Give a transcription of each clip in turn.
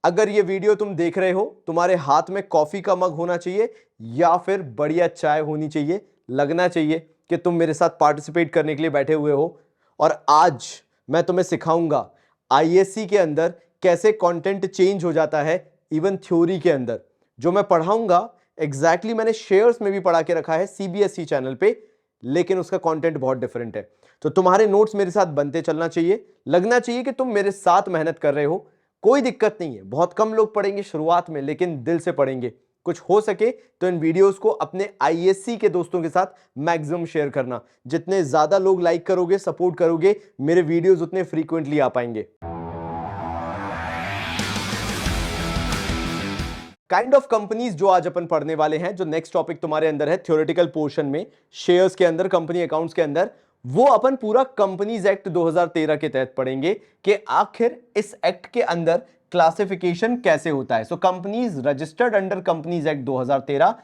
अगर ये वीडियो तुम देख रहे हो, तुम्हारे हाथ में कॉफी का मग होना चाहिए या फिर बढ़िया चाय होनी चाहिए। लगना चाहिए कि तुम मेरे साथ पार्टिसिपेट करने के लिए बैठे हुए हो। और आज मैं तुम्हें सिखाऊंगा आईएससी के अंदर कैसे कंटेंट चेंज हो जाता है, इवन थ्योरी के अंदर। जो मैं पढ़ाऊंगा एग्जैक्टली मैंने शेयर्स में भी पढ़ा के रखा है सीबीएसई चैनल पे, लेकिन उसका कंटेंट बहुत डिफरेंट है। तो तुम्हारे नोट्स मेरे साथ बनते चलना चाहिए। लगना चाहिए कि तुम मेरे साथ मेहनत कर रहे हो। कोई दिक्कत नहीं है, बहुत कम लोग पढ़ेंगे शुरुआत में, लेकिन दिल से पढ़ेंगे। कुछ हो सके तो इन वीडियोस को अपने आईएससी के दोस्तों के साथ मैक्सिमम शेयर करना। जितने ज्यादा लोग लाइक करोगे, सपोर्ट करोगे, मेरे वीडियोस उतने फ्रीक्वेंटली आ पाएंगे। काइंड ऑफ कंपनीज जो आज अपन पढ़ने वाले हैं, जो नेक्स्ट टॉपिक तुम्हारे अंदर है थ्योरेटिकल पोर्शन में, शेयर्स के अंदर, कंपनी अकाउंट्स के अंदर, वो अपन पूरा कंपनीज एक्ट 2013 के तहत पढ़ेंगे कि आखिर इस एक्ट के अंदर क्लासिफिकेशन कैसे होता है। So companies registered under companies act 2013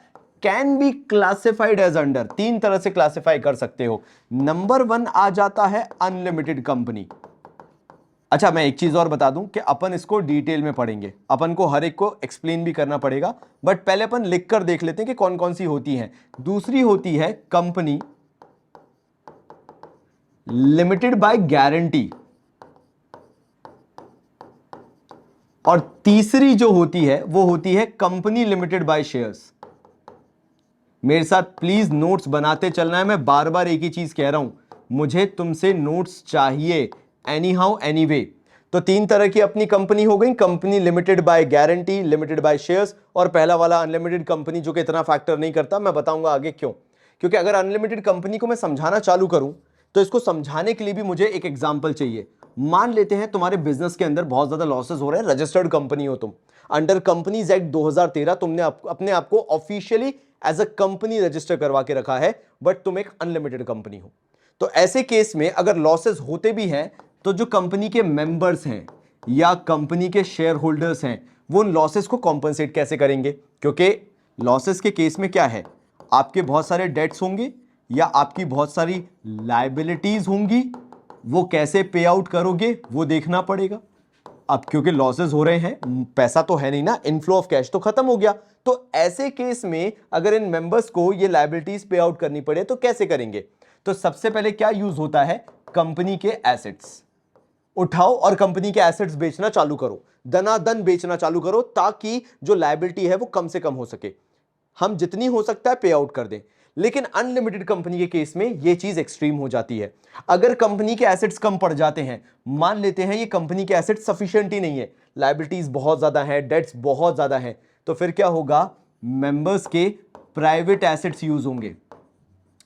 can be classified as under, तीन तरह से क्लासिफाई कर सकते हो। नंबर 1 आ जाता है अनलिमिटेड कंपनी। अच्छा, मैं एक चीज और बता दूं कि अपन इसको डिटेल में पढ़ेंगे, अपन को हर एक को एक्सप्लेन भी करना पड़ेगा, बट पहले अपन लिख कर देख लेते हैं कि कौन कौन सी होती हैं। दूसरी होती है कंपनी लिमिटेड बाय गारंटी, और तीसरी जो होती है वो होती है कंपनी लिमिटेड बाय शेयर्स। मेरे साथ प्लीज नोट्स बनाते चलना है। मैं बार बार एक ही चीज कह रहा हूं, मुझे तुमसे नोट्स चाहिए एनी हाउ एनी वे। तो तीन तरह की अपनी कंपनी हो गई, company limited by guarantee, limited by shares, और पहला वाला अनलिमिटेड कंपनी जो कि इतना फैक्टर नहीं करता। मैं बताऊंगा आगे क्यों। क्योंकि अगर अनलिमिटेड कंपनी को मैं समझाना चालू करूं तो इसको समझाने के लिए भी मुझे एक एग्जांपल चाहिए। मान लेते हैं तुम्हारे बिजनेस के अंदर बहुत ज्यादा लॉसेस हो रहे हैं, रजिस्टर्ड कंपनी हो तुम, अंडर कंपनीज एक्ट 2013 तुमने अपने आप को officially as a company register करवा के रखा है, बट तुम एक अनलिमिटेड कंपनी हो। तो ऐसे केस में अगर लॉसेस होते भी हैं तो जो कंपनी के मेंबर्स हैं या कंपनी के शेयर होल्डर्स हैं, वो उन लॉसेस को कॉम्पनसेट कैसे करेंगे? क्योंकि लॉसेस के केस में क्या है, आपके बहुत सारे डेट्स होंगे या आपकी बहुत सारी लायबिलिटीज होंगी, वो कैसे पे आउट करोगे वो देखना पड़ेगा। अब क्योंकि लॉसेस हो रहे हैं, पैसा तो है नहीं ना, इनफ्लो ऑफ कैश तो खत्म हो गया। तो ऐसे केस में अगर इन मेंबर्स को ये लायबिलिटीज पे आउट करनी पड़े तो कैसे करेंगे? तो सबसे पहले क्या यूज होता है, कंपनी के एसेट्स उठाओ और कंपनी के एसेट्स बेचना चालू करो, दनादन बेचना चालू करो, ताकि जो लायबिलिटी है वो कम से कम हो सके, हम जितनी हो सकता है पे आउट कर दें। लेकिन अनलिमिटेड कंपनी के केस में यह चीज एक्सट्रीम हो जाती है। अगर कंपनी के एसेट्स कम पड़ जाते हैं, मान लेते हैं ये कंपनी के एसेट्स सफिशिएंट ही नहीं है, लायबिलिटीज बहुत ज्यादा है, डेट्स बहुत ज्यादा है, तो फिर क्या होगा, मेंबर्स के प्राइवेट एसेट्स यूज होंगे,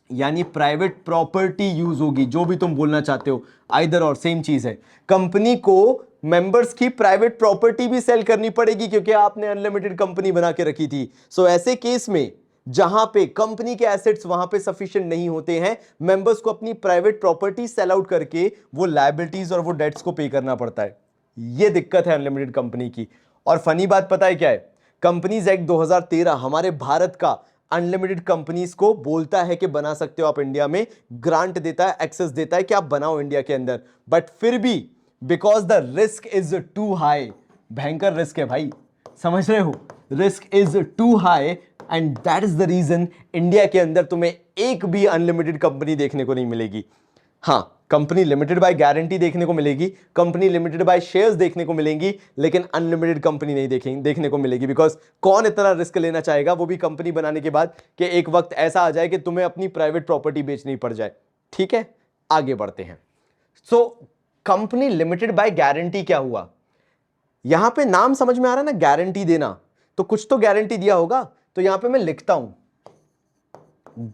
यानी प्राइवेट प्रॉपर्टी यूज होगी, जो भी तुम बोलना चाहते हो, आइदर और सेम चीज है। कंपनी को मेंबर्स की प्राइवेट प्रॉपर्टी भी सेल करनी पड़ेगी क्योंकि आपने अनलिमिटेड कंपनी बना के रखी थी। सो ऐसे केस में जहां पे कंपनी के एसेट्स वहां पे सफिशिएंट नहीं होते हैं, मेंबर्स को अपनी प्राइवेट प्रॉपर्टी सेल आउट करके वो लायबिलिटीज और वो डेट्स को पे करना पड़ता है। ये दिक्कत है अनलिमिटेड कंपनी की। और फनी बात पता है क्या है, कंपनीज एक्ट 2013 हमारे भारत का अनलिमिटेड कंपनीज को बोलता है कि बना सकते हो आप इंडिया में, ग्रांट देता है, एक्सेस देता है कि आप बनाओ इंडिया के अंदर, बट फिर भी because the risk is too high, भयंकर रिस्क है भाई, समझ रहे हो, risk is too high, and that is the reason India के अंदर तुम्हें एक भी अनलिमिटेड कंपनी देखने को नहीं मिलेगी। हाँ, कंपनी लिमिटेड बाय गारंटी देखने को मिलेगी, कंपनी लिमिटेड बाय शेयर्स देखने को मिलेंगी, लेकिन अनलिमिटेड कंपनी नहीं देखने को मिलेगी। बिकॉज कौन इतना रिस्क लेना चाहेगा, वो भी कंपनी बनाने के बाद, कि एक वक्त ऐसा आ जाए कि तुम्हें अपनी प्राइवेट प्रॉपर्टी बेचनी पड़ जाए। ठीक है, आगे बढ़ते हैं। So company limited by guarantee क्या हुआ, यहां पे नाम समझ में आ रहा है ना, गारंटी देना, तो कुछ तो गारंटी दिया होगा। तो यहां पे मैं लिखता हूं,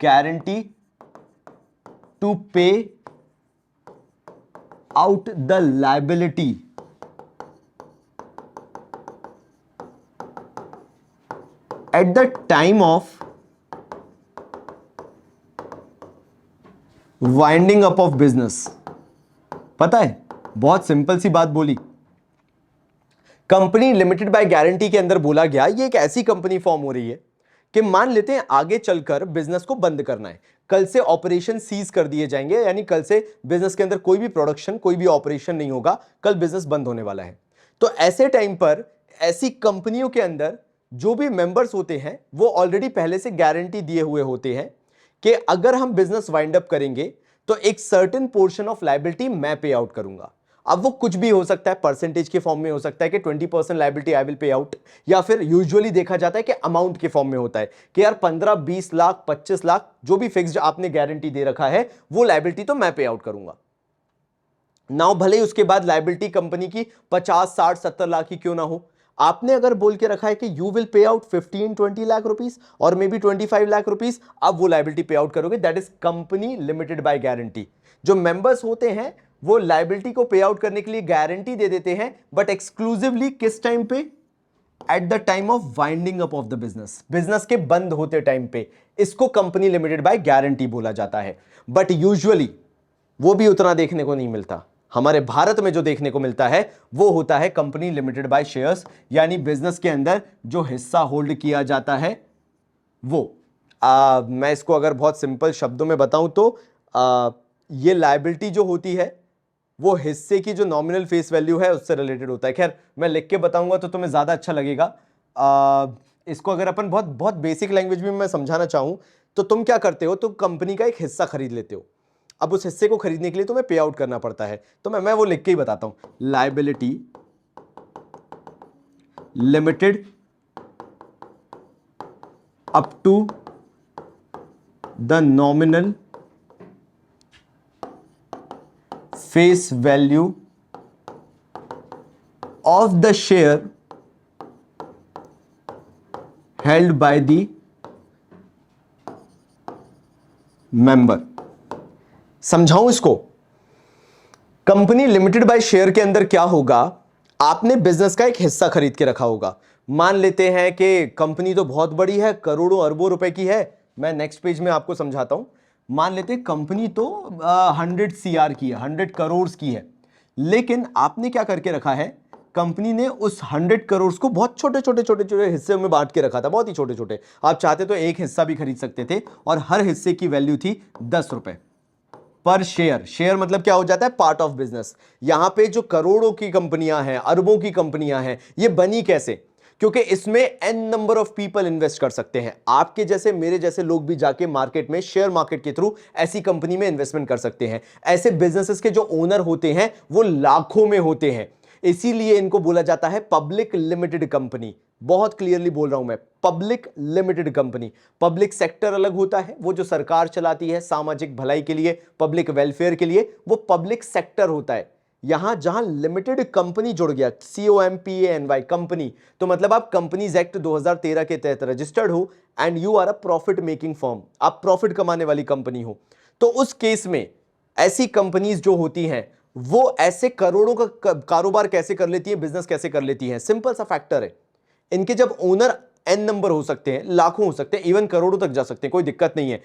गारंटी टू पे out the liability at the time of winding up of business। पता है, बहुत सिंपल सी बात बोली। कंपनी लिमिटेड बाय गारंटी के अंदर बोला गया, ये एक ऐसी कंपनी फॉर्म हो रही है कि मान लेते हैं आगे चलकर बिजनेस को बंद करना है, कल से ऑपरेशन सीज कर दिए जाएंगे, यानी कल से बिजनेस के अंदर कोई भी प्रोडक्शन, कोई भी ऑपरेशन नहीं होगा, कल बिजनेस बंद होने वाला है। तो ऐसे टाइम पर ऐसी कंपनियों के अंदर जो भी मेंबर्स होते हैं वो ऑलरेडी पहले से गारंटी दिए हुए होते हैं कि अगर हम बिजनेस वाइंड अप करेंगे तो एक सर्टेन पोर्शन ऑफ लायबिलिटी मैं पे आउट करूंगा। अब वो कुछ भी हो सकता है, परसेंटेज के फॉर्म में हो सकता है कि 20% liability I will pay out, या फिर यूजुअली देखा जाता है कि अमाउंट के फॉर्म में होता है कि यार 15-20 लाख 25 लाख जो भी फिक्स्ड आपने गारंटी दे रखा है वो लायबिलिटी तो मैं पे आउट करूंगा। नाउ भले ही उसके बाद लायबिलिटी कंपनी की 50 60 70 लाख ही क्यों ना हो, आपने अगर बोल के रखा है कि you will pay out 15-20 lakh rupees और मे बी 25 लाख रुपीस, अब वो लायबिलिटी पे आउट करोगे, that is company limited by guarantee. जो मेंबर्स होते हैं वो लायबिलिटी को पे आउट करने के लिए गारंटी दे देते हैं, बट एक्सक्लूसिवली किस टाइम पे? At the time of winding up of the business, business के बंद होते टाइम पे। इसको कंपनी लिमिटेड बाय गारंटी बोला जाता है। बट यूजुअली वो भी उतना देखने को नहीं मिलता। हमारे भारत में जो देखने को मिलता है वो होता है कंपनी लिमिटेड बाय शेयर्स, यानी बिजनेस के अंदर जो हिस्सा होल्ड किया जाता है वो। मैं इसको अगर बहुत सिंपल शब्दों में बताऊं तो ये लायबिलिटी जो होती है वो हिस्से की जो नॉमिनल फेस वैल्यू है उससे रिलेटेड होता है। खैर मैं लिख के बताऊंगा तो तुम्हें ज्यादा अच्छा लगेगा। इसको अगर अपन बहुत बहुत बेसिक लैंग्वेज में मैं समझाना चाहूं तो तुम क्या करते हो, तो कंपनी का एक हिस्सा खरीद लेते हो। अब उस हिस्से को खरीदने के लिए तुम्हें पे आउट करना पड़ता है, तो मैं वो लिख के ही बताता हूं। Liability limited up to the nominal face value of the share held by the member. समझाऊं इसको? कंपनी लिमिटेड बाय शेयर के अंदर क्या होगा, आपने बिजनेस का एक हिस्सा खरीद के रखा होगा। मान लेते हैं कि कंपनी तो बहुत बड़ी है, करोड़ों अरबों रुपए की है। मैं नेक्स्ट पेज में आपको समझाता हूं। मान लेते हैं कंपनी तो 100 CR की है, 100 करोड़ की है, लेकिन आपने क्या करके रखा है, कंपनी ने उस 100 करोड़ को बहुत छोटे छोटे छोटे छोटे हिस्से में बांट के रखा था, बहुत ही छोटे छोटे। आप चाहते तो एक हिस्सा भी खरीद सकते थे और हर हिस्से की वैल्यू थी 10 रुपए पर शेयर। शेयर मतलब क्या हो जाता है? Part of business. यहां पे जो करोड़ों की कंपनियां हैं, अरबों की कंपनियां हैं, ये बनी कैसे? क्योंकि इसमें n number of people invest कर सकते हैं। आपके जैसे मेरे जैसे लोग भी जाके मार्केट में शेयर मार्केट के थ्रू ऐसी कंपनी में इन्वेस्टमेंट कर सकते हैं। ऐसे बिजनेसेस के जो ओनर होते हैं वो लाखों में होते हैं, इसीलिए इनको बोला जाता है पब्लिक लिमिटेड कंपनी। बहुत क्लियरली बोल रहा हूं मैं, public limited company. Public sector अलग होता है, वो जो सरकार चलाती है सामाजिक भलाई के लिए, पब्लिक वेलफेयर के लिए, वो पब्लिक सेक्टर होता है। यहां जहां लिमिटेड कंपनी जुड़ गया, COMPANY कंपनी, तो मतलब आप कंपनीज एक्ट 2013 के तहत रजिस्टर्ड हो and you are a profit making firm, आप प्रॉफिट कमाने वाली कंपनी हो। तो उस केस में ऐसी कंपनीज जो होती हैं वो ऐसे करोड़ों का कारोबार कैसे कर लेती है, बिजनेस कैसे कर लेती है? सिंपल सा फैक्टर है, इनके जब ओनर एन नंबर हो सकते हैं, लाखों हो सकते हैं, इवन करोड़ों तक जा सकते हैं, कोई दिक्कत नहीं है।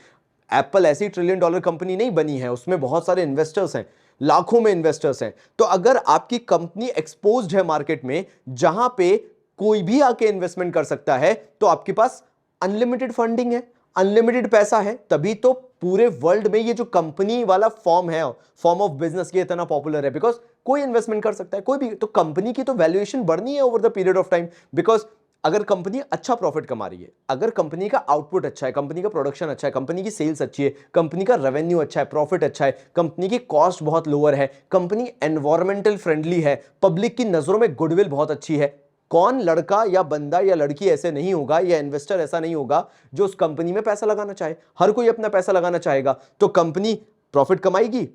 एप्पल ऐसी $1 ट्रिलियन कंपनी नहीं बनी है, उसमें बहुत सारे इन्वेस्टर्स हैं, लाखों में इन्वेस्टर्स हैं। तो अगर आपकी कंपनी एक्सपोज्ड है मार्केट में जहां पे कोई भी आके इन्वेस्टमेंट कर सकता है, तो आपके पास अनलिमिटेड फंडिंग है, अनलिमिटेड पैसा है, तभी तो पूरे वर्ल्ड में ये जो कंपनी वाला फॉर्म है, फॉर्म ऑफ बिजनेस, ये इतना पॉपुलर है। बिकॉज कोई इन्वेस्टमेंट कर सकता है, कोई भी। तो कंपनी की तो वैल्यूएशन बढ़नी है over the period of time. Because अगर कंपनी अच्छा प्रॉफिट कमा रही है, अगर कंपनी का आउटपुट अच्छा है, कंपनी का प्रोडक्शन अच्छा है, कंपनी की सेल्स अच्छी है, कंपनी का रेवेन्यू अच्छा है, प्रॉफिट अच्छा है, कंपनी की कॉस्ट बहुत लोअर है, कंपनी एनवायरमेंटल फ्रेंडली है, पब्लिक की नजरों में गुडविल बहुत अच्छी है, कौन लड़का या बंदा या लड़की ऐसे नहीं होगा या इन्वेस्टर ऐसा नहीं होगा जो उस कंपनी में पैसा लगाना चाहे? हर कोई अपना पैसा लगाना चाहेगा। तो कंपनी प्रॉफिट कमाएगी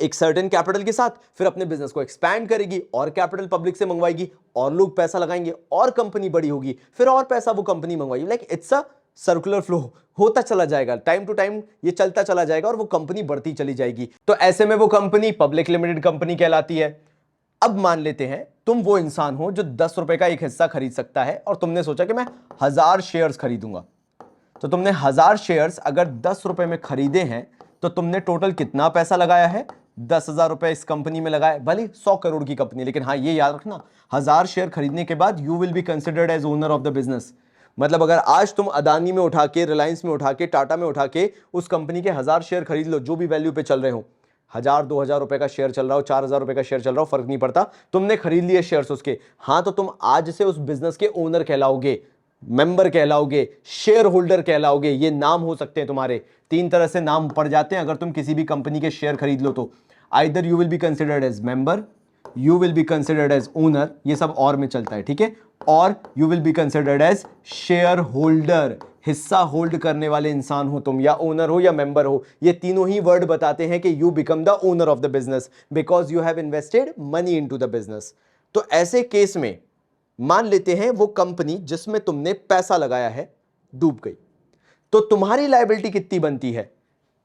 एक सर्टेन कैपिटल के साथ, फिर अपने बिजनेस को एक्सपैंड करेगी और कैपिटल पब्लिक से मंगवाएगी और लोग पैसा लगाएंगे और कंपनी बड़ी होगी, फिर और पैसा वो कंपनी मंगवाएगी। Like it's a circular flow, होता चला जाएगा, टाइम टू टाइम ये चलता चला जाएगा और वो कंपनी बढ़ती चली जाएगी। तो ऐसे में वो कंपनी पब्लिक लिमिटेड कंपनी कहलाती है। अब मान लेते हैं तुम वो इंसान हो जो 10 रुपए का एक हिस्सा खरीद सकता है और तुमने सोचा कि मैं 1000 शेयर्स खरीदूंगा। तो तुमने 1000 शेयर्स अगर 10 रुपए में खरीदे हैं तो तुमने टोटल कितना पैसा लगाया है? 10,000 रुपए इस कंपनी में लगाए, भले 100 करोड़ की कंपनी, लेकिन हाँ ये याद रखना 1000 शेयर खरीदने के बाद you will be considered as owner of the business. मतलब अगर आज तुम अदानी में उठा के, रिलायंस में उठा के, टाटा में उठा के उस कंपनी के 1000 शेयर खरीद लो जो भी वैल्यू पे चल रहे हो, 1,000-2,000 रुपए का शेयर चल रहा हो, 4,000 रुपए का शेयर चल रहा हो, फर्क नहीं पड़ता, तुमने खरीद लिए शेयर्स उसके, हाँ तो तुम आज से उस बिजनेस के ओनर कहलाओगे, मेंबर कहलाओगे, शेयर होल्डर कहलाओगे। ये नाम हो सकते हैं तुम्हारे, 3 तरह से नाम पड़ जाते हैं अगर तुम किसी भी कंपनी के शेयर खरीद लो तो। Either you will be considered as member, you will be considered as owner, ये सब और में चलता है, ठीक है, और you will be considered as shareholder, हिस्सा होल्ड करने वाले इंसान हो तुम, या ओनर हो या मेंबर हो। ये तीनों ही वर्ड बताते हैं कि you become the owner of the business because you have invested money into the business. तो ऐसे केस में मान लेते हैं वो कंपनी जिसमें तुमने पैसा लगाया है डूब गई, तो तुम्हारी लायबिलिटी कितनी बनती है?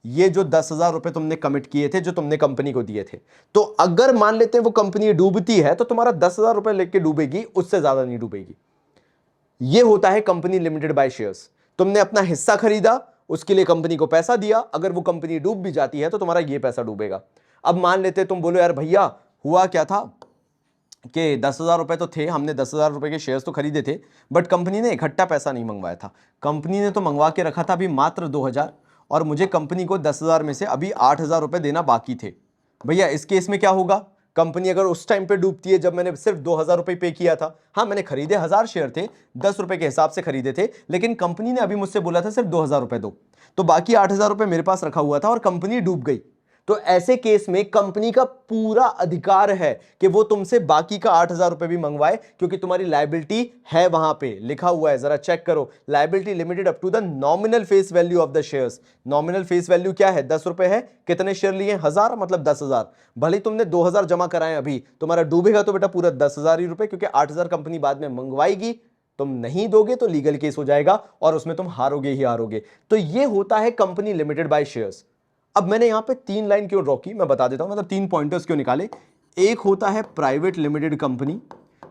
ये जो 10,000 रुपए तुमने कमिट किए थे, जो तुमने कंपनी को दिए थे, तो अगर मान लेते हैं वो कंपनी डूबती है तो तुम्हारा 10,000 रुपए लेके डूबेगी, उससे ज्यादा नहीं डूबेगी। ये होता है कंपनी लिमिटेड बाय शेयर्स। तुमने अपना हिस्सा खरीदा, उसके लिए कंपनी को पैसा दिया, अगर वो कंपनी डूब भी जाती है तो तुम्हारा ये पैसा डूबेगा। अब मान लेते तुम बोलो यार भैया हुआ क्या था कि 10,000 रुपए तो थे, हमने 10,000 रुपए के शेयर्स तो खरीदे थे, बट कंपनी ने इकट्ठा पैसा नहीं मंगवाया था, कंपनी ने तो मंगवा के रखा था अभी मात्र 2,000, और मुझे कंपनी को 10,000 में से अभी 8,000 रुपए देना बाकी थे। भैया इस केस में क्या होगा? कंपनी अगर उस टाइम पे डूबती है जब मैंने सिर्फ 2,000 रुपए पे किया था, हाँ मैंने खरीदे 1,000 शेयर थे, 10 रुपए के हिसाब से खरीदे थे, लेकिन कंपनी ने अभी मुझसे बोला था सिर्फ 2,000 रुपए दो, तो बाकी 8,000 रुपए मेरे पास रखा हुआ था और कंपनी डूब गई। तो ऐसे केस में कंपनी का पूरा अधिकार है कि वो तुमसे बाकी का 8,000 रुपए भी मंगवाए, क्योंकि तुम्हारी लायबिलिटी है, वहां पे लिखा हुआ है, जरा चेक करो, liability limited up to the nominal face value of the shares. Nominal face value क्या है? 10 रुपए है। कितने शेयर लिए? 1,000, मतलब 10,000। भले तुमने 2,000 जमा कराए अभी, तुम्हारा डूबेगा तो बेटा पूरा 10,000 ही रुपए, क्योंकि 8,000 कंपनी बाद में मंगवाएगी, तुम नहीं दोगे तो लीगल केस हो जाएगा और उसमें तुम हारोगे ही हारोगे। तो ये होता है कंपनी लिमिटेड बाय शेयर्स। अब मैंने यहां पे 3 लाइन क्यों ड्रॉ की मैं बता देता हूं, मतलब 3 पॉइंटर्स क्यों निकाले। एक होता है प्राइवेट लिमिटेड कंपनी,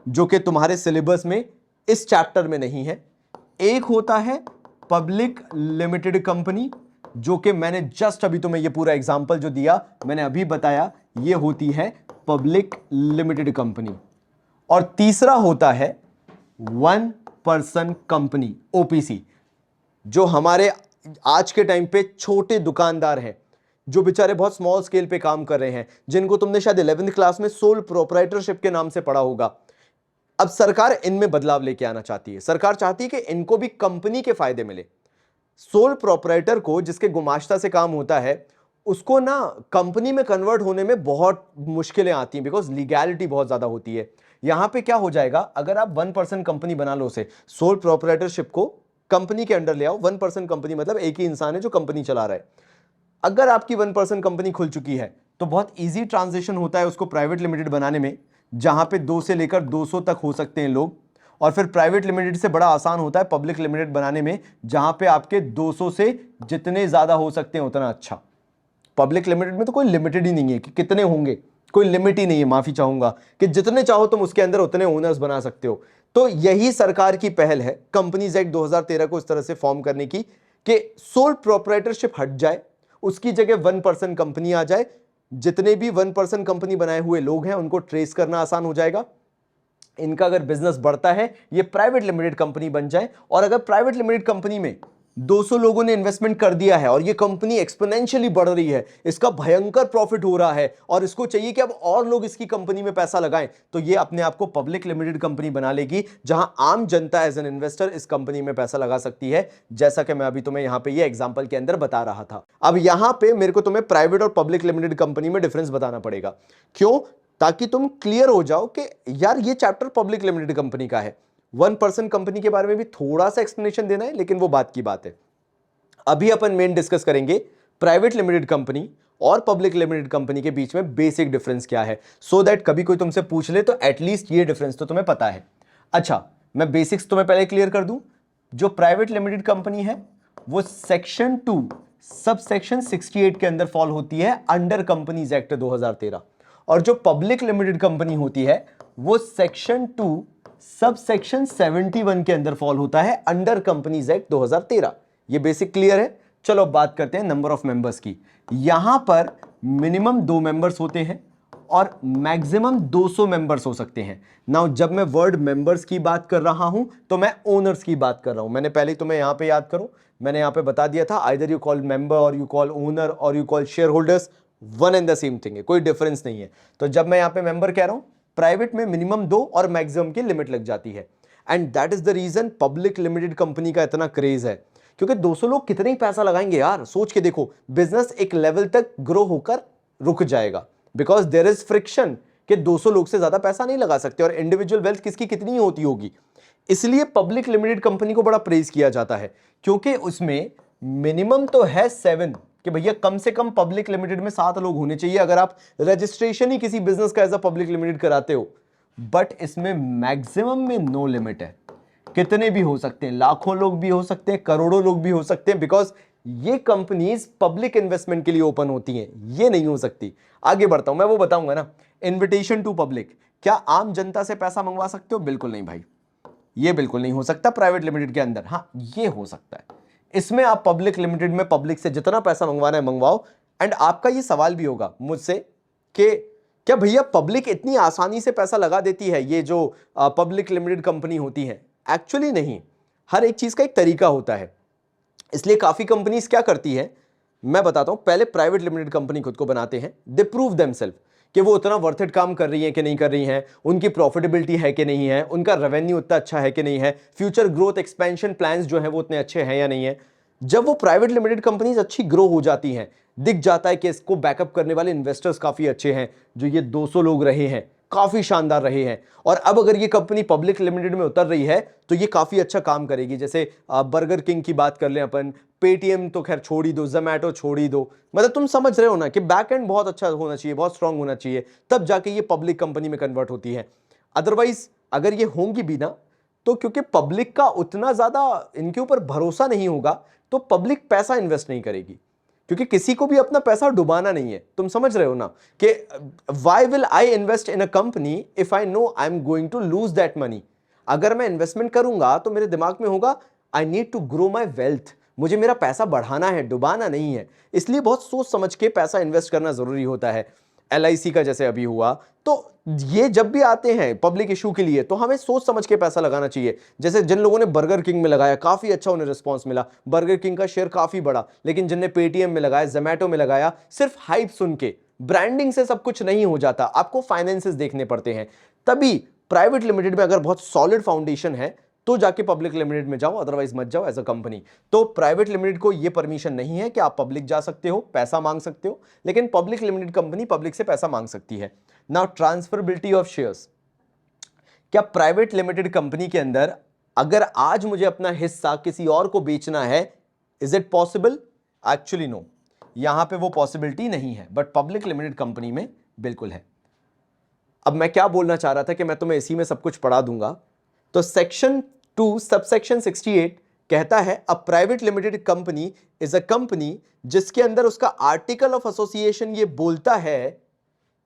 जो कि तुम्हारे सिलेबस में इस चैप्टर में नहीं है। एक होता है पब्लिक लिमिटेड कंपनी, जो कि मैंने जस्ट अभी तुम्हें ये पूरा एग्जांपल जो दिया मैंने अभी बताया, ये होती है पब्लिक लिमिटेड कंपनी। और तीसरा होता है 1 पर्सन कंपनी, ओपीसी, जो हमारे आज के टाइम पे छोटे दुकानदार हैं, जो बेचारे बहुत स्मॉल स्केल पे काम कर रहे हैं, जिनको तुमने शायद 11वीं क्लास में सोल प्रोप्राइटरशिप के नाम से पढ़ा होगा। अब सरकार इनमें बदलाव लेके आना चाहती है। सरकार चाहती है कि इनको भी कंपनी के फायदे मिले। सोल प्रोप्राइटर को, जिसके गुमाश्ता से काम होता है, उसको ना कंपनी में कन्वर्ट होने में बहुत मुश्किलें आती हैं, बिकॉज लीगैलिटी बहुत ज्यादा होती है। यहां पे क्या हो जाएगा, अगर आप 1 पर्सन कंपनी बना लो, से सोल प्रोप्राइटरशिप को कंपनी के अंडर ले आओ। 1 पर्सन कंपनी मतलब एक ही इंसान है जो कंपनी चला रहा है। अगर आपकी 1 पर्सन कंपनी खुल चुकी है तो बहुत इजी ट्रांजिशन होता है उसको प्राइवेट लिमिटेड बनाने में, जहां पे 2 से लेकर 200 तक हो सकते हैं लोग। और फिर प्राइवेट लिमिटेड से बड़ा आसान होता है पब्लिक लिमिटेड बनाने में, जहां पे आपके 200 से जितने ज्यादा हो सकते हैं उतना अच्छा। पब्लिक लिमिटेड में तो कोई लिमिटेड ही नहीं है कि कितने होंगे, कोई लिमिट ही नहीं है, माफी चाहूंगा, कि जितने चाहो तुम उसके अंदर उतने ओनर्स बना सकते हो। तो यही सरकार की पहल है कंपनीज एक्ट 2013 को इस तरह से फॉर्म करने की कि सोल प्रोप्राइटरशिप हट जाए, उसकी जगह 1 पर्सन कंपनी आ जाए। जितने भी 1 पर्सन कंपनी बनाए हुए लोग हैं उनको ट्रेस करना आसान हो जाएगा। इनका अगर बिजनेस बढ़ता है ये प्राइवेट लिमिटेड कंपनी बन जाए, और अगर प्राइवेट लिमिटेड कंपनी में 200 लोगों ने इन्वेस्टमेंट कर दिया है और ये कंपनी एक्सपोनेंशियली बढ़ रही है, इसका भयंकर प्रॉफिट हो रहा है और इसको चाहिए कि अब और लोग इसकी कंपनी में पैसा लगाएं, तो ये अपने आप को पब्लिक लिमिटेड कंपनी बना लेगी, जहां आम जनता एज एन इन्वेस्टर इस कंपनी में पैसा लगा सकती है, जैसा कि मैं अभी तुम्हें यहां पे ये एग्जांपल के अंदर बता रहा था। अब यहां पे मेरे को तुम्हें प्राइवेट और पब्लिक लिमिटेड कंपनी में डिफरेंस बताना पड़ेगा। क्यों? ताकि तुम क्लियर हो जाओ कि यार ये चैप्टर पब्लिक लिमिटेड कंपनी का है। 1 पर्सन कंपनी के बारे में भी थोड़ा सा एक्सप्लेनेशन देना है, लेकिन वो बात की बात है। अभी अपन मेन डिस्कस करेंगे प्राइवेट लिमिटेड कंपनी और पब्लिक लिमिटेड कंपनी के बीच में बेसिक डिफरेंस क्या है, सो दैट कभी कोई तुमसे पूछ ले तो एटलीस्ट ये डिफरेंस तो तुम्हें पता है। अच्छा, मैं बेसिक्स तुम्हें पहले क्लियर कर दूं। जो प्राइवेट लिमिटेड कंपनी है वो सेक्शन 2 सब सेक्शन 68 के अंदर फॉल होती है अंडर कंपनीज एक्ट 2013, और जो पब्लिक लिमिटेड कंपनी होती है वो सेक्शन 2 सब सेक्शन 71 के अंदर फॉल होता है अंडर कंपनीज एक्ट 2013। ये बेसिक क्लियर है। चलो अब बात करते हैं नंबर ऑफ मेंबर्स की। यहां पर मिनिमम 2 मेंबर्स होते हैं और मैक्सिमम 200 मेंबर्स हो सकते हैं। नाउ जब मैं वर्ड मेंबर्स की बात कर रहा हूं तो मैं ओनर्स की बात कर रहा हूं। मैंने पहले तुम्हें यहां पे याद करो, मैंने यहां पे बता दिया था आइदर यू कॉल मेंबर और यू कॉल ओनर और you call share holders, one and the same thing है, कोई डिफरेंस नहीं है। तो जब मैं यहां पे मेंबर कह रहा हूं, प्राइवेट में मिनिमम 2 और मैक्सिमम की लिमिट लग जाती है। And that is the reason public limited company का इतना क्रेज है, क्योंकि 200 लोग कितने ही पैसा लगाएंगे यार, सोच के देखो। बिजनेस एक लेवल तक ग्रो होकर रुक जाएगा, बिकॉज देयर इज फ्रिक्शन कि 200 लोग से ज्यादा पैसा नहीं लगा सकते, और इंडिविजुअल वेल्थ किसकी कितनी होती होगी। इसलिए पब्लिक लिमिटेड कंपनी को बड़ा प्रेज किया जाता है, क्योंकि उसमें मिनिमम तो है 7 कि भैया कम से कम पब्लिक लिमिटेड में 7 लोग होने चाहिए अगर आप रजिस्ट्रेशन ही किसी बिजनेस का एज अ पब्लिक लिमिटेड कराते हो। बट इसमें मैक्सिमम में नो लिमिट है, कितने भी हो सकते हैं, लाखों लोग भी हो सकते हैं, करोड़ों लोग भी हो सकते हैं, बिकॉज ये कंपनीज पब्लिक इन्वेस्टमेंट के लिए ओपन होती हैं, ये नहीं हो सकती। आगे बढ़ता हूं, मैं वो बताऊंगा ना। इन्विटेशन टू पब्लिक, क्या आम जनता से पैसा मंगवा सकते हो? बिल्कुल नहीं भाई, ये बिल्कुल नहीं हो सकता प्राइवेट लिमिटेड के अंदर। हाँ, ये हो सकता है, इसमें आप पब्लिक लिमिटेड में पब्लिक से जितना पैसा मंगवाना है मंगवाओ। एंड आपका ये सवाल भी होगा मुझसे कि क्या भैया पब्लिक इतनी आसानी से पैसा लगा देती है, ये जो पब्लिक लिमिटेड कंपनी होती है? एक्चुअली नहीं, हर एक चीज का एक तरीका होता है। इसलिए काफी कंपनीज क्या करती है, मैं बताता हूं। पहले प्राइवेट लिमिटेड कंपनी खुद को बनाते हैं, दे प्रूव देमसेल्फ कि वो उतना वर्थ इट काम कर रही है कि नहीं कर रही है, उनकी प्रॉफिटेबिलिटी है कि नहीं है, उनका रेवेन्यू उतना अच्छा है कि नहीं है, फ्यूचर ग्रोथ एक्सपेंशन प्लान्स जो है वो उतने अच्छे हैं या नहीं है। जब वो प्राइवेट लिमिटेड कंपनीज अच्छी ग्रो हो जाती हैं, दिख जाता है कि इसको बैकअप करने वाले इन्वेस्टर्स काफी अच्छे हैं, जो ये 200 लोग रहे हैं काफी शानदार रहे हैं, और अब अगर ये कंपनी पब्लिक लिमिटेड में उतर रही है तो ये काफी अच्छा काम करेगी। जैसे बर्गर किंग की बात कर लें अपन, पेटीएम तो खैर छोड़ ही दो, जोमैटो छोड़ ही दो, मतलब तुम समझ रहे हो ना कि बैक एंड बहुत अच्छा होना चाहिए, बहुत स्ट्रांग होना चाहिए, तब जाके ये पब्लिक कंपनी में कन्वर्ट होती है। अदरवाइज अगर ये होंगी भी ना, तो क्योंकि पब्लिक का उतना ज्यादा इनके ऊपर भरोसा नहीं होगा, तो पब्लिक पैसा इन्वेस्ट नहीं करेगी, क्योंकि किसी को भी अपना पैसा डुबाना नहीं है। तुम समझ रहे हो ना कि why will I invest in a company if I know I am going to lose that money. अगर मैं इन्वेस्टमेंट करूंगा तो मेरे दिमाग में होगा I need to grow my wealth, मुझे मेरा पैसा बढ़ाना है, डुबाना नहीं है। इसलिए बहुत सोच समझ के पैसा इन्वेस्ट करना जरूरी होता है। LIC का जैसे अभी हुआ, तो ये जब भी आते हैं पब्लिक इशू के लिए तो हमें सोच समझ के पैसा लगाना चाहिए। जैसे जिन लोगों ने बर्गर किंग में लगाया, काफी अच्छा उन्हें रिस्पांस मिला, बर्गर किंग का शेयर काफी बढ़ा। लेकिन जिनने पेटीएम में लगाया, जोमैटो में लगाया, सिर्फ हाइप सुन के, ब्रांडिंग से सब कुछ नहीं हो जाता, आपको फाइनेंसेस देखने पड़ते हैं। तभी प्राइवेट लिमिटेड में अगर बहुत सॉलिड फाउंडेशन है तो जाके पब्लिक लिमिटेड में जाओ, अदरवाइज मत जाओ एज अ कंपनी। तो प्राइवेट लिमिटेड को यह परमिशन नहीं है कि आप पब्लिक जा सकते हो, पैसा मांग सकते हो, लेकिन पब्लिक लिमिटेड कंपनी पब्लिक से पैसा मांग सकती है। नाउ ट्रांसफरेबिलिटी ऑफ शेयर्स, क्या प्राइवेट लिमिटेड कंपनी के अंदर अगर आज मुझे अपना हिस्सा किसी और को बेचना है, is it possible? Actually no, यहां पे वो पॉसिबिलिटी नहीं है, बट पब्लिक लिमिटेड कंपनी में बिल्कुल है। अब मैं क्या बोलना चाह रहा था कि मैं तुम्हें इसी में सब कुछ पढ़ा दूंगा। तो सेक्शन 2 सबसेक्शन 68 कहता है अ private limited company is a company जिसके अंदर उसका आर्टिकल ऑफ एसोसिएशन ये बोलता है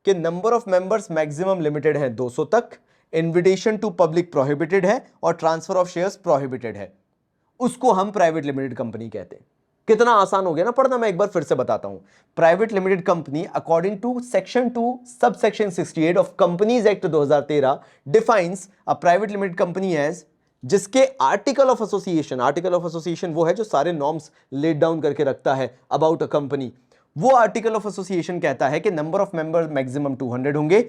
कि number of members maximum limited है 200 तक, इन्विटेशन टू पब्लिक प्रोहिबिटेड है, और ट्रांसफर ऑफ शेयर्स प्रोहिबिटेड है, उसको हम प्राइवेट लिमिटेड कंपनी कहते हैं। कितना आसान हो गया ना पढ़ना, मैं एक बार फिर से बताता हूं। Private limited company according to section 2 subsection 68 of companies act 2013 defines a private limited company as जिसके आर्टिकल ऑफ एसोसिएशन वो है जो सारे नॉर्म्स लेट डाउन करके रखता है अबाउट अ कंपनी। वो आर्टिकल ऑफ एसोसिएशन कहता है कि नंबर ऑफ मेंबर मैक्सिमम 200 होंगे,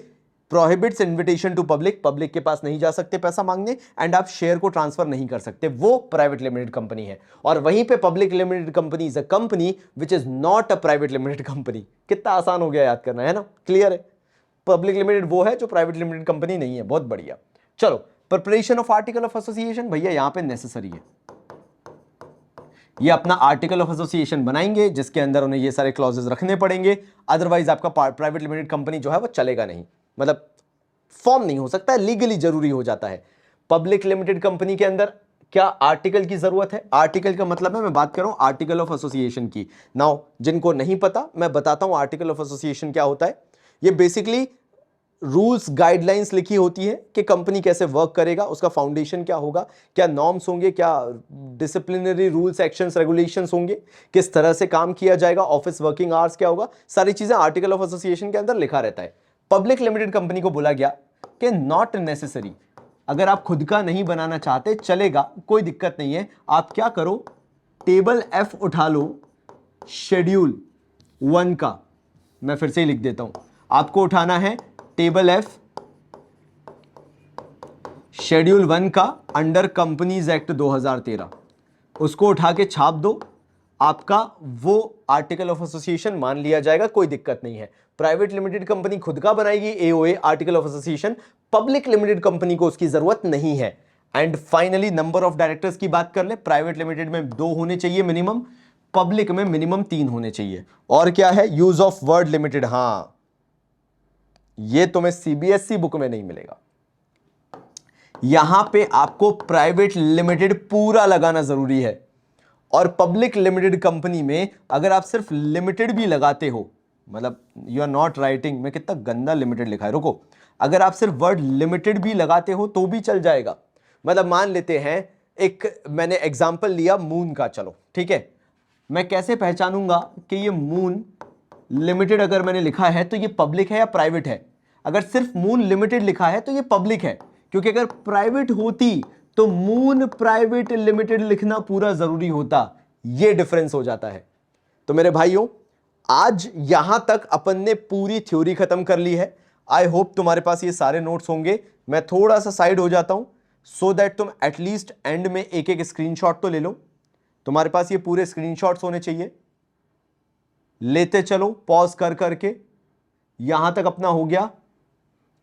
prohibits invitation to public, public के पास नहीं जा सकते पैसा मांगने, एंड आप शेयर को ट्रांसफर नहीं कर सकते, वो प्राइवेट लिमिटेड कंपनी है। और वहीं पे public limited company is a company which is not a private limited company. कितना आसान हो गया याद करना, है ना? क्लियर है? पब्लिक लिमिटेड वो है जो प्राइवेट लिमिटेड कंपनी नहीं है। बहुत बढ़िया। चलो, preparation of article of association भैया यहां पे नेसेसरी है। ये अपना आर्टिकल ऑफ एसोसिएशन बनाएंगे जिसके अंदर उन्हें ये सारे क्लॉजेस रखने पड़ेंगे, अदरवाइज आपका प्राइवेट लिमिटेड कंपनी जो है वो चलेगा नहीं, मतलब फॉर्म नहीं हो सकता है, लीगली जरूरी हो जाता है। पब्लिक लिमिटेड कंपनी के अंदर क्या आर्टिकल की जरूरत है? आर्टिकल का मतलब है, मैं बात कर रहा हूं आर्टिकल ऑफ एसोसिएशन की। नाउ जिनको नहीं पता मैं बताता हूं आर्टिकल ऑफ एसोसिएशन क्या होता है। ये बेसिकली रूल्स गाइडलाइंस लिखी होती है कि कंपनी कैसे वर्क करेगा, उसका फाउंडेशन क्या होगा, क्या नॉर्म्स होंगे, क्या डिसिप्लिनरी रूल्स एक्शंस रेगुलेशंस होंगे, किस तरह से काम किया जाएगा, ऑफिस वर्किंग आवर्स क्या होगा, सारी चीजें आर्टिकल ऑफ एसोसिएशन के अंदर लिखा रहता है। पब्लिक लिमिटेड कंपनी को बोला गया कि नॉट नेसेसरी, अगर आप खुद का नहीं बनाना चाहते चलेगा, कोई दिक्कत नहीं है। आप क्या करो, टेबल F उठा लो शेड्यूल 1 का, मैं फिर से ही लिख देता हूं, आपको उठाना है टेबल एफ शेड्यूल 1 का अंडर कंपनीज एक्ट 2013, उसको उठा के छाप दो, आपका वो आर्टिकल ऑफ एसोसिएशन मान लिया जाएगा, कोई दिक्कत नहीं है। प्राइवेट लिमिटेड कंपनी खुद का बनाएगी AOA article of association, public limited company को उसकी जरूरत नहीं है। And finally number of directors की बात कर ले, प्राइवेट लिमिटेड में 2 होने चाहिए मिनिमम, पब्लिक में मिनिमम 3 होने चाहिए। और क्या है, यूज ऑफ वर्ड लिमिटेड, हां ये तुम्हें सीबीएसई बुक में नहीं मिलेगा। यहां पे आपको प्राइवेट लिमिटेड पूरा लगाना जरूरी है, और पब्लिक लिमिटेड कंपनी में अगर आप सिर्फ लिमिटेड भी लगाते हो, मतलब यू आर नॉट राइटिंग, मैं कितना गंदा लिमिटेड लिखा है, रुको, अगर आप सिर्फ वर्ड लिमिटेड भी लगाते हो तो भी चल जाएगा। मतलब मान लेते हैं एक मैंने एग्जांपल लिया मून का, चलो ठीक है, मैं कैसे पहचानूंगा कि ये मून लिमिटेड अगर मैंने लिखा है तो ये पब्लिक है या प्राइवेट है? अगर सिर्फ मून लिमिटेड लिखा है तो ये पब्लिक है, क्योंकि अगर प्राइवेट होती तो मून प्राइवेट लिमिटेड लिखना पूरा जरूरी होता, ये डिफरेंस हो जाता है। तो मेरे भाइयों, आज यहां तक अपन ने पूरी थ्योरी खत्म कर ली है। आई होप तुम्हारे पास ये सारे नोट्स होंगे। मैं थोड़ा सा साइड हो जाता हूं सो दैट तुम एटलीस्ट एंड में एक एक स्क्रीनशॉट तो ले लो। तुम्हारे पास ये पूरे स्क्रीनशॉट्स होने चाहिए, लेते चलो पॉज कर करके। यहां तक अपना हो गया,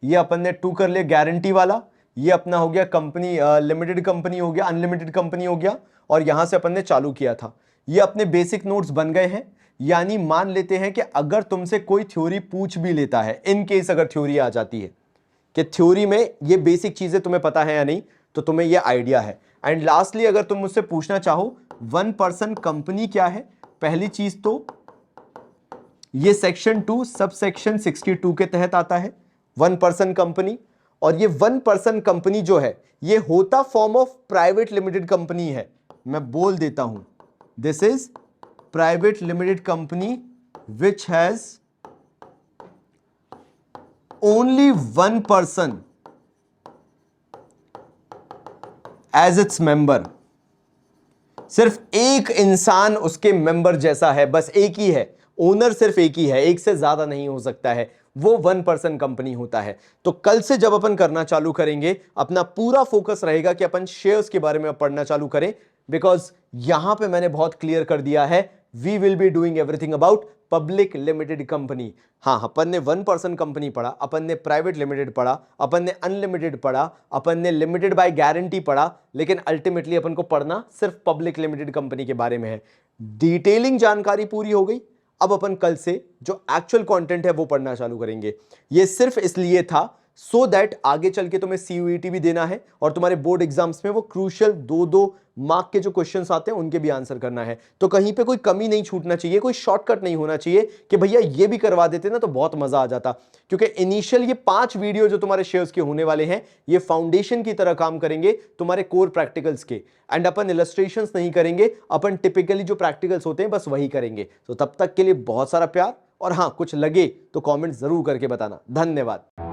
ये अपन ने 2 कर लिया गारंटी वाला, ये अपना हो गया कंपनी लिमिटेड कंपनी हो गया, अनलिमिटेड कंपनी हो गया, और यहां से अपन ने चालू किया था। ये अपने बेसिक नोट्स बन गए हैं। यानी मान लेते हैं कि अगर तुमसे कोई थ्योरी पूछ भी लेता है, इन केस अगर थ्योरी आ जाती है कि थ्योरी में ये बेसिक चीजें तुम्हें पता है या नहीं, तो तुम्हें ये आइडिया है। एंड लास्टली अगर तुम मुझसे पूछना चाहो 1 पर्सन कंपनी क्या है, पहली चीज तो ये सेक्शन 2 सब सेक्शन 62 के तहत आता है 1 पर्सन कंपनी। और ये 1 पर्सन कंपनी जो है ये होता form of private limited company है। मैं बोल देता हूं, this is private limited company which has only 1 person as its member. सिर्फ एक इंसान उसके मेंबर जैसा है, बस एक ही है, ओनर सिर्फ एक ही है, एक से ज्यादा नहीं हो सकता है, वो 1 पर्सन कंपनी होता है। तो कल से जब अपन करना चालू करेंगे, अपना पूरा फोकस रहेगा कि अपन शेयर्स के बारे में पढ़ना चालू करें, बिकॉज यहां पे मैंने बहुत क्लियर कर दिया है, we will be doing everything about public limited company. हाँ, अपन ने 1 पर्सन कंपनी पढ़ा, अपन ने प्राइवेट लिमिटेड पढ़ा, अपन ने अनलिमिटेड पढ़ा, अपन ने लिमिटेड बाय गारंटी पढ़ा, लेकिन अल्टीमेटली अपन को पढ़ना सिर्फ पब्लिक लिमिटेड कंपनी के बारे में है। डिटेलिंग जानकारी पूरी हो गई। अब अपन कल से जो एक्चुअल कंटेंट है वो पढ़ना चालू करेंगे। ये सिर्फ इसलिए था सो दैट आगे चल के तुम्हें सीयूईटी भी देना है, और तुम्हारे बोर्ड एग्जाम्स में वो क्रूशियल 2-2 मार्क के जो क्वेश्चंस आते हैं उनके भी आंसर करना है। तो कहीं पे कोई कमी नहीं छूटना चाहिए, कोई शॉर्टकट नहीं होना चाहिए कि भैया ये भी करवा देते ना तो बहुत मजा आ जाता। क्योंकि इनिशियल ये 5 वीडियो जो तुम्हारे शेयर्स के होने वाले हैं, ये फाउंडेशन की तरह काम करेंगे तुम्हारे कोर प्रैक्टिकल्स के। एंड अपन इलस्ट्रेशंस नहीं करेंगे, अपन टिपिकली जो प्रैक्टिकल्स होते हैं बस वही करेंगे। तो तब तक के लिए बहुत सारा प्यार, और हाँ कुछ लगे तो कॉमेंट जरूर करके बताना। धन्यवाद।